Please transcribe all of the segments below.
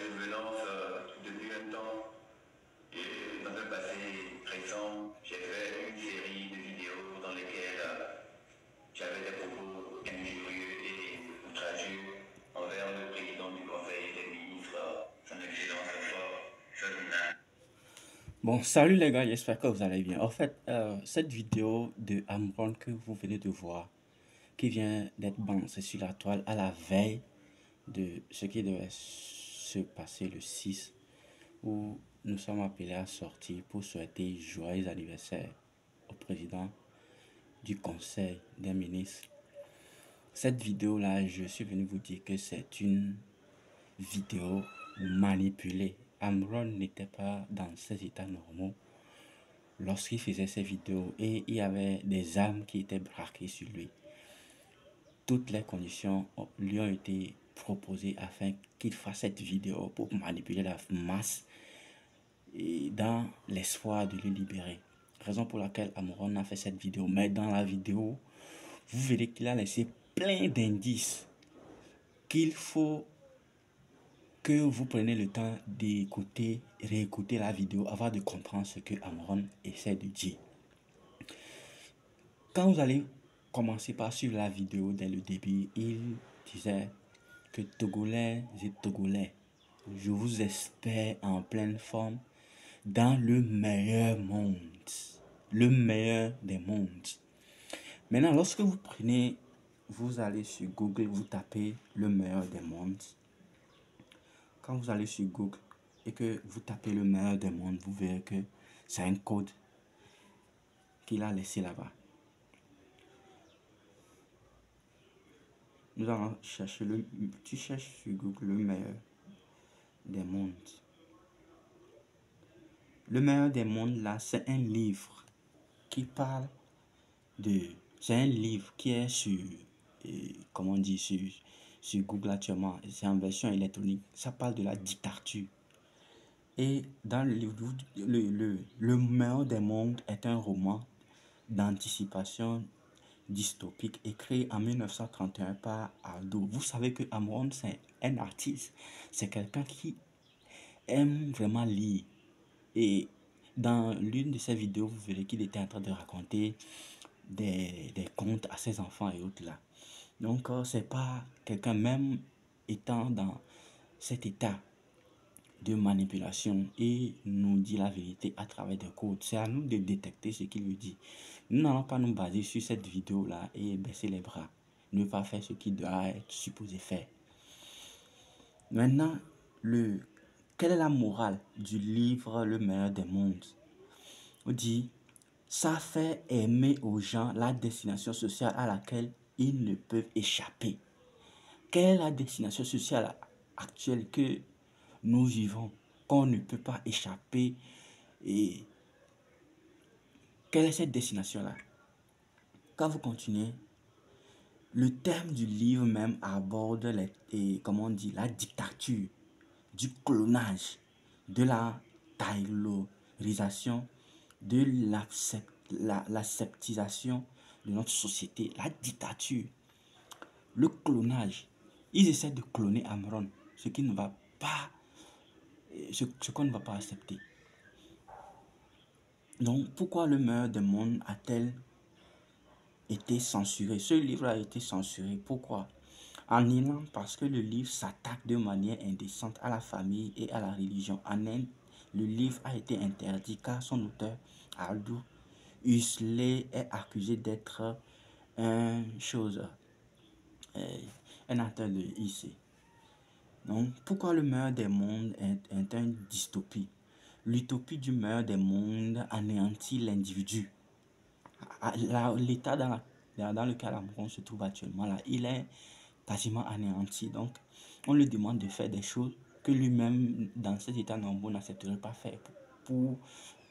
revenances depuis un temps. Et dans un passé récent, j'ai fait une série de vidéos dans lesquelles j'avais des propos injurieux et outrageux envers le président du Conseil des ministres, son Excellence Ferdinand. Bon, salut les gars, j'espère que vous allez bien. En fait, cette vidéo de Amron que vous venez de voir, qui vient d'être balancée sur la toile à la veille de ce qui devait se passer le 6, où nous sommes appelés à sortir pour souhaiter joyeux anniversaire au président du Conseil des ministres. Cette vidéo-là, je suis venu vous dire que c'est une vidéo manipulée. Amron n'était pas dans ses états normaux lorsqu'il faisait ses vidéos et il y avait des armes qui étaient braquées sur lui. Toutes les conditions lui ont été proposées afin qu'il fasse cette vidéo pour manipuler la masse et dans l'espoir de le libérer. Raison pour laquelle Amron a fait cette vidéo. Mais dans la vidéo, vous verrez qu'il a laissé plein d'indices qu'il faut que vous preniez le temps d'écouter, réécouter la vidéo avant de comprendre ce que Amron essaie de dire. Quand vous allez commencer par suivre la vidéo dès le début, il disait que Togolais et Togolais, je vous espère en pleine forme dans le meilleur monde. Le meilleur des mondes. Maintenant, lorsque vous prenez, vous allez sur Google, vous tapez le meilleur des mondes. Quand vous allez sur Google et que vous tapez le meilleur des mondes, vous verrez que c'est un code qu'il a laissé là-bas. Nous allons chercher tu cherches sur Google le meilleur des mondes. Le meilleur des mondes, là, c'est un livre qui parle de... C'est un livre qui est sur... comment on dit sur Google actuellement. C'est en version électronique. Ça parle de la dictature. Et dans le livre, le meilleur des mondes est un roman d'anticipation dystopique écrit en 1931 par Aldo. Vous savez que Amron, c'est un artiste. C'est quelqu'un qui aime vraiment lire. Et dans l'une de ses vidéos, vous verrez qu'il était en train de raconter des contes à ses enfants et autres là. Donc, c'est pas quelqu'un, même étant dans cet état de manipulation et nous dit la vérité à travers des codes. C'est à nous de détecter ce qu'il veut dire. Nous n'allons pas nous baser sur cette vidéo-là et baisser les bras. Ne pas faire ce qu'il doit être supposé faire. Maintenant, quelle est la morale du livre Le meilleur des mondes? On dit, ça fait aimer aux gens la destination sociale à laquelle ils ne peuvent échapper. Quelle est la destination sociale actuelle que nous vivons, qu'on ne peut pas échapper? Et quelle est cette destination-là? Quand vous continuez, le thème du livre même aborde comment on dit, la dictature, du clonage, de la taylorisation, de l'aseptisation de notre société, la dictature, le clonage. Ils essaient de cloner Amron, ce qui ne va pas, ce qu'on ne va pas accepter. Donc, pourquoi le meilleur des mondes a-t-il été censuré? Ce livre a été censuré. Pourquoi? En Irlande, parce que le livre s'attaque de manière indécente à la famille et à la religion. En Inde, le livre a été interdit car son auteur, Aldous Huxley, est accusé d'être un acteur de IC. Donc, pourquoi le meilleur des mondes est une dystopie? L'utopie du meilleur des mondes anéantit l'individu. L'état dans lequel on se trouve actuellement, là, il est quasiment anéanti. Donc, on lui demande de faire des choses que lui-même, dans cet état normal, n'accepterait pas faire pour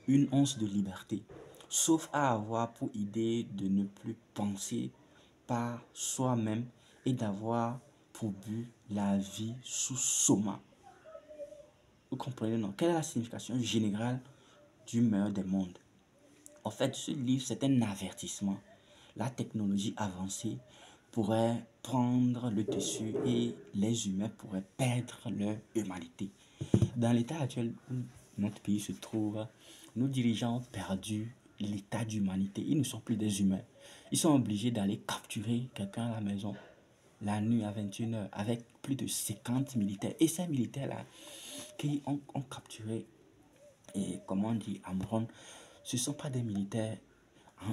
une once de liberté. Sauf à avoir pour idée de ne plus penser par soi-même et d'avoir pour but la vie sous soma. Vous comprenez, non? Quelle est la signification générale du meilleur des mondes? En fait, ce livre, c'est un avertissement. La technologie avancée pourrait prendre le dessus et les humains pourraient perdre leur humanité. Dans l'état actuel où notre pays se trouve, nos dirigeants ont perdu l'état d'humanité. Ils ne sont plus des humains. Ils sont obligés d'aller capturer quelqu'un à la maison la nuit à 21h avec plus de 50 militaires. Et ces militaires-là qui ont capturé, et comment on dit, Amron, ce ne sont pas des militaires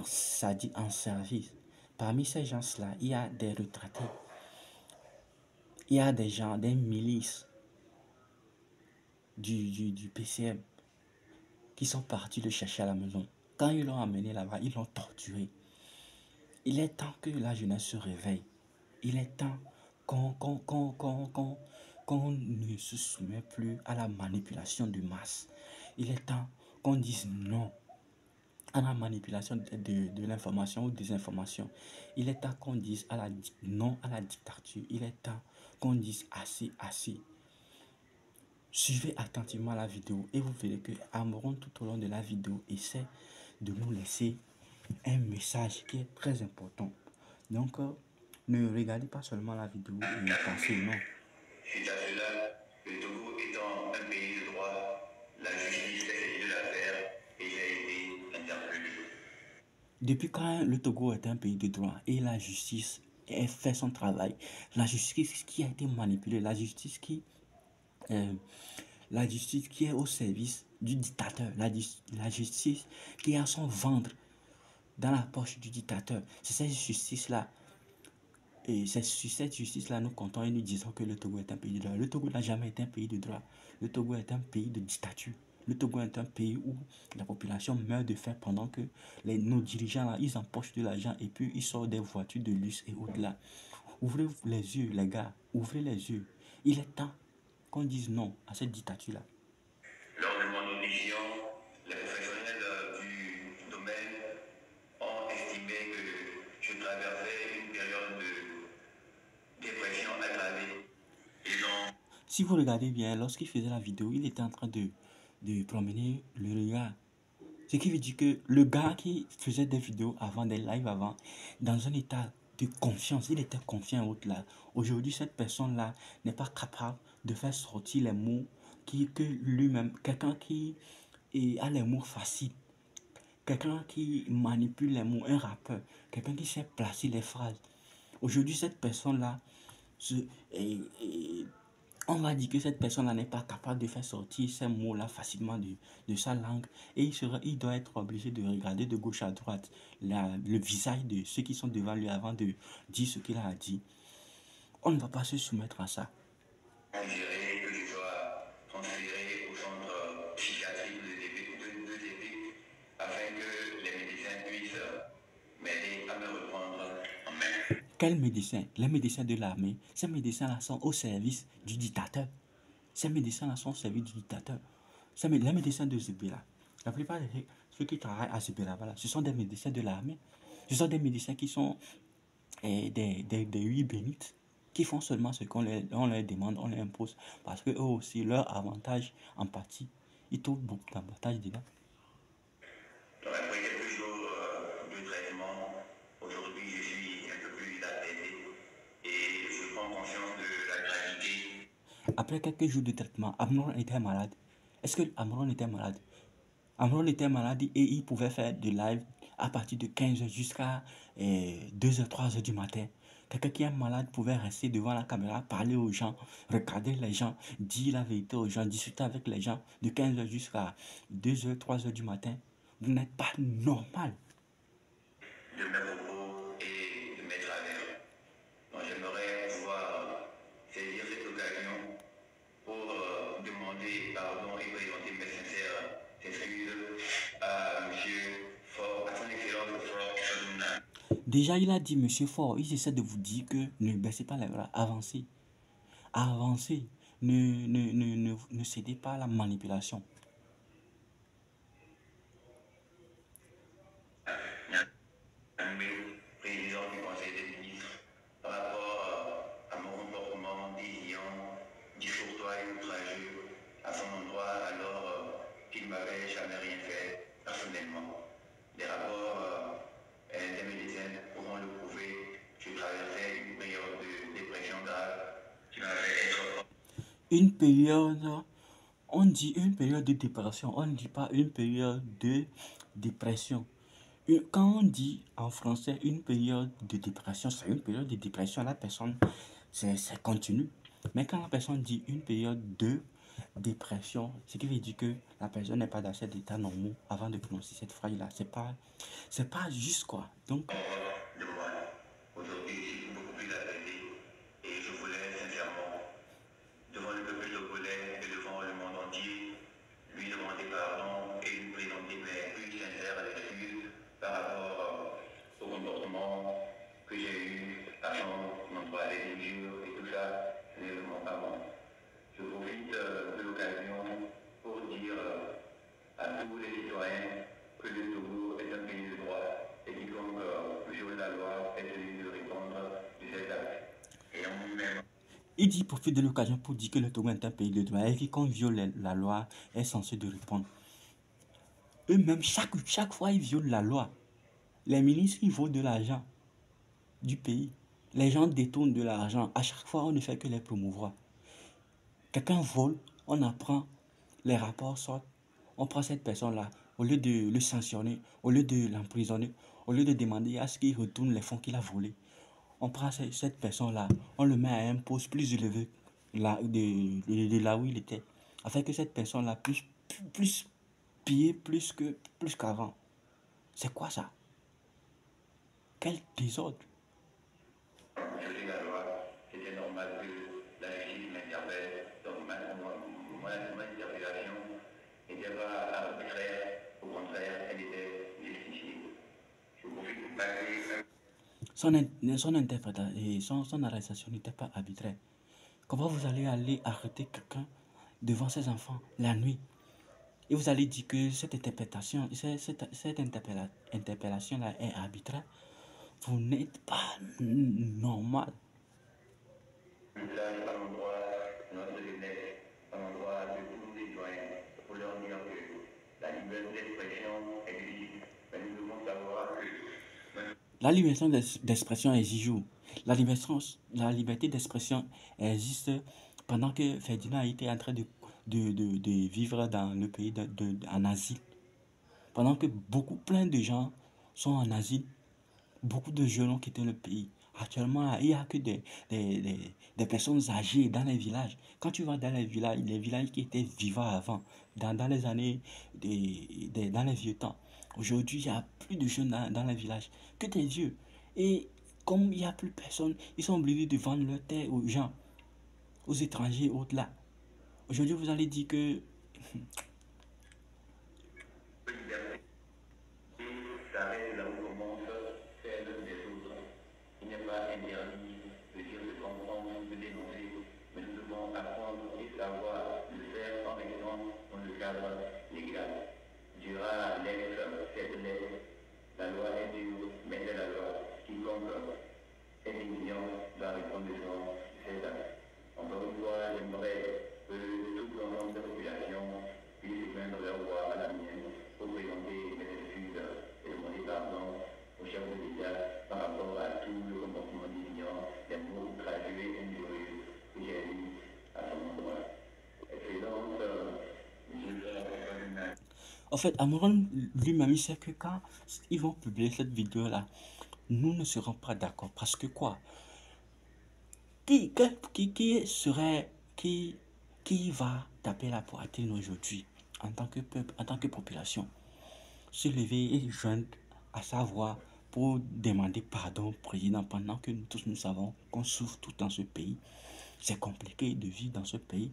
ça dit en service. Parmi ces gens-là, il y a des retraités. Il y a des gens, des milices du PCM qui sont partis le chercher à la maison. Quand ils l'ont amené là-bas, ils l'ont torturé. Il est temps que la jeunesse se réveille. Il est temps qu'on ne se soumet plus à la manipulation de masse. Il est temps qu'on dise non à la manipulation de l'information ou des informations. Il est temps qu'on dise non à la dictature. Il est temps qu'on dise assez, assez. Suivez attentivement la vidéo et vous verrez que Amron tout au long de la vidéo essaie de nous laisser un message qui est très important. Donc, ne regardez pas seulement la vidéo et pensez non. Suite à cela, le Togo étant un pays de droit, la justice essaie de la faire et j'ai été interpellé. Depuis quand le Togo est un pays de droit et la justice fait son travail, la justice qui a été manipulée, la justice qui est au service du dictateur, la justice qui est à son ventre dans la poche du dictateur, c'est cette justice-là. Et c'est sur cette justice-là, nous comptons et nous disons que le Togo est un pays de droit. Le Togo n'a jamais été un pays de droit. Le Togo est un pays de dictature. Le Togo est un pays où la population meurt de faim pendant que nos dirigeants, là, ils empochent de l'argent et puis ils sortent des voitures de luxe et autres là. Ouvrez les yeux, les gars. Ouvrez les yeux. Il est temps qu'on dise non à cette dictature-là. Lors de mon audition, les professionnels du domaine ont estimé que je traversais une période de dépression aggravée. Si vous regardez bien, lorsqu'il faisait la vidéo, il était en train de promener le regard. Ce qui veut dire que le gars qui faisait des vidéos avant, des lives avant, dans un état de confiance, il était confiant autre là. Aujourd'hui, cette personne-là n'est pas capable de faire sortir les mots que lui-même, quelqu'un qui a les mots faciles, quelqu'un qui manipule les mots, un rappeur, quelqu'un qui sait placer les phrases. Aujourd'hui, cette personne-là, on va dire que cette personne-là n'est pas capable de faire sortir ces mots-là facilement de sa langue et il doit être obligé de regarder de gauche à droite le visage de ceux qui sont devant lui avant de dire ce qu'il a dit. On ne va pas se soumettre à ça. Suggéré que je sois transféré au centre psychiatrique de début afin que les médecins puissent m'aider à me reprendre en main. Quels médecins? Les médecins de l'armée. Ces médecins-là sont au service du dictateur. Ces médecins-là sont au service du dictateur. Les médecins de Zébéla. La plupart de ceux qui travaillent à Zébéla, voilà, ce sont des médecins de l'armée. Ce sont des médecins qui sont des huit bénites, qui font seulement ce qu'on leur demande, on leur impose. Parce que eux aussi, leur avantage en partie, ils trouvent beaucoup d'avantages dedans. Donc après quelques jours de traitement, aujourd'hui je suis un peu plus apaisé et je prends conscience de la gravité. Après quelques jours de traitement, Amron était malade. Est-ce que Amron était malade? Amron était malade et il pouvait faire des lives à partir de 15h jusqu'à 2h, 3h du matin. Quelqu'un qui est malade pouvait rester devant la caméra, parler aux gens, regarder les gens, dire la vérité aux gens, discuter avec les gens de 15h jusqu'à 2h, 3h du matin. Vous n'êtes pas normal. De mes propos et de mes travers. Donc j'aimerais pouvoir saisir cette occasion pour demander pardon et présenter mes sincères excuses à M. Fort, à son excellence Fort Ferdinand. Déjà, il a dit, Monsieur Fort, il essaie de vous dire que ne baissez pas les bras, avancez. Avancez. Ne cédez pas à la manipulation. Président du Conseil des ministres, par rapport à mon comportement déviant, discourtois et outrageux à son endroit alors qu'il ne m'avait jamais rien fait personnellement. Les rapports des médecins pourront le prouver, je traversais une période, on dit une période de dépression, on ne dit pas une période de dépression. Quand on dit en français une période de dépression, c'est une période de dépression, la personne, c'est continu. Mais quand la personne dit une période de dépression, ce qui veut dire que la personne n'est pas dans cet état normal avant de prononcer cette phrase-là. C'est pas juste quoi. Donc, de moi. Aujourd'hui, je suis beaucoup plus apaisé et je voulais sincèrement, devant le peuple togolais et devant le monde entier, lui demander pardon et lui présenter mes plus sincères excuses par rapport au comportement que j'ai eu à son endroit, les injures et tout ça, c'est vraiment pas bon. Je profite de l'occasion pour dire à tous les citoyens que le Togo est un pays de droit et quiconque viole la loi est tenu de répondre de cet acte. Et en lui-même, il dit profite de l'occasion pour dire que le Togo est un pays de droit et quiconque viole la loi est censé de répondre. Eux-mêmes, chaque fois, ils violent la loi. Les ministres, ils volent de l'argent du pays. Les gens détournent de l'argent. À chaque fois, on ne fait que les promouvoir. Quelqu'un vole, on apprend, les rapports sortent, on prend cette personne-là, au lieu de le sanctionner, au lieu de l'emprisonner, au lieu de demander à ce qu'il retourne les fonds qu'il a volés, on prend cette personne-là, on le met à un poste plus élevé de là où il était, afin que cette personne-là puisse plus piller plus qu'avant. C'est quoi ça? Quel désordre! violer la loi, c'était normal que la justice m'interpelle. Donc mon interpellation n'était pas arbitraire, au contraire, elle était justifiée. Je profite pour passer Son interprétation, son arrestation n'était pas arbitraire. Comment vous allez aller arrêter quelqu'un devant ses enfants la nuit et vous allez dire que cette interprétation, cette interpellation-là est arbitraire? Vous n'êtes pas normal. un message à l'endroit de notre jeunesse, à l'endroit de tous nos citoyens, pour leur dire que la liberté d'expression existe, mais nous devons savoir que La liberté d'expression exige où? La liberté d'expression existe pendant que Ferdinand était en train de vivre dans le pays en asile. Pendant que plein de gens sont en asile, beaucoup de jeunes ont quitté le pays. Actuellement, il n'y a que des personnes âgées dans les villages. Quand tu vas dans les villages qui étaient vivants avant, dans les années, dans les vieux temps, aujourd'hui, il n'y a plus de jeunes dans les villages, que des vieux. Et comme il n'y a plus personne, ils sont obligés de vendre leur terre aux gens, aux étrangers, au-delà. Aujourd'hui, vous allez dire que s'arrête là où commence celle des autres. Il n'est pas interdit de dire de comprendre, de dénoncer, mais nous devons apprendre et savoir le faire en restant dans le cadre légal. Dira l'ex cette lettre, la loi est dure, mais c'est la loi. Quiconque est ignorant doit répondre de ses actes. Encore une fois, j'aimerais que toute l'ensemble de la population puisse joindre leur voix à la mienne pour présenter mes excuses et demander pardon au chef de l'État par rapport à tout le comportement déviant, des mots outrageux et injurieux que j'ai eu à son endroit. Excellence, en fait, Amouron lui-même, il sait que quand ils vont publier cette vidéo-là, nous ne serons pas d'accord. Parce que quoi? Qui serait, qui va taper la poitrine aujourd'hui en tant que peuple, en tant que population? Se lever et joindre à sa voix pour demander pardon au président pendant que nous tous nous savons qu'on souffre tout dans ce pays. C'est compliqué de vivre dans ce pays.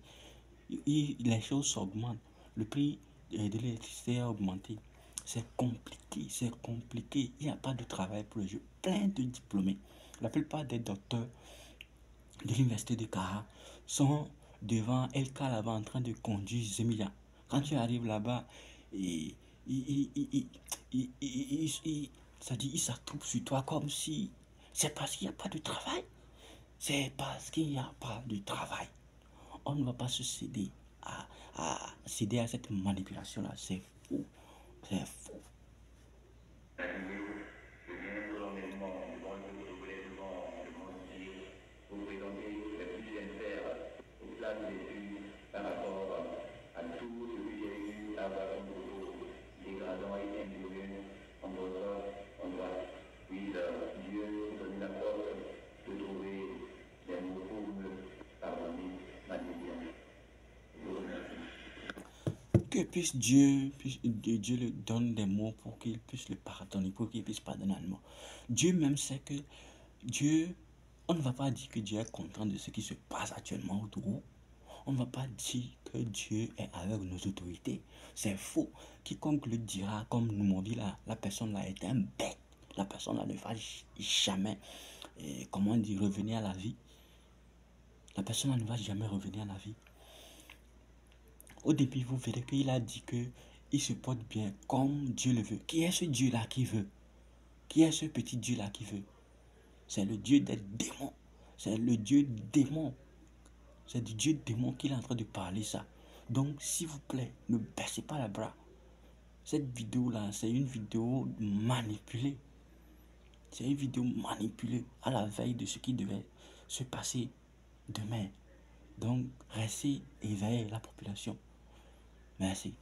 Les choses s'augmentent. Le prix de l'électricité a augmenté. C'est compliqué, c'est compliqué. Il n'y a pas de travail pour les jeunes. Plein de diplômés. La plupart des docteurs de l'université de Kara sont devant LK là-bas en train de conduire Zemilia. Quand tu arrives là-bas, et, ça dit, ils s'attroupent sur toi comme si c'est parce qu'il n'y a pas de travail. C'est parce qu'il n'y a pas de travail. On ne va pas se céder céder à cette manipulation-là. C'est fou. C'est fou. je viens solennellement devant le peuple devant le monde entier pour présenter les plus sincères et flammes des excuses que Dieu lui donne des mots pour qu'il puisse le pardonner, pour qu'il puisse pardonner à nous. Dieu même sait que Dieu, on ne va pas dire que Dieu est content de ce qui se passe actuellement autour. On ne va pas dire que Dieu est avec nos autorités. C'est faux. Quiconque le dira, comme nous m'ont dit là, la personne là est un bête. La personne là ne va jamais, comment dire, revenir à la vie. La personne là ne va jamais revenir à la vie. Au début, vous verrez qu'il a dit que il se porte bien comme Dieu le veut. Qui est ce Dieu-là qui veut? Qui est ce petit Dieu-là qui veut? C'est le Dieu des démons. C'est le Dieu démon. C'est du Dieu démon qu'il est en train de parler ça. Donc, s'il vous plaît, ne baissez pas les bras. Cette vidéo-là, c'est une vidéo manipulée. C'est une vidéo manipulée à la veille de ce qui devait se passer demain. Donc, restez éveillés, la population. Merci.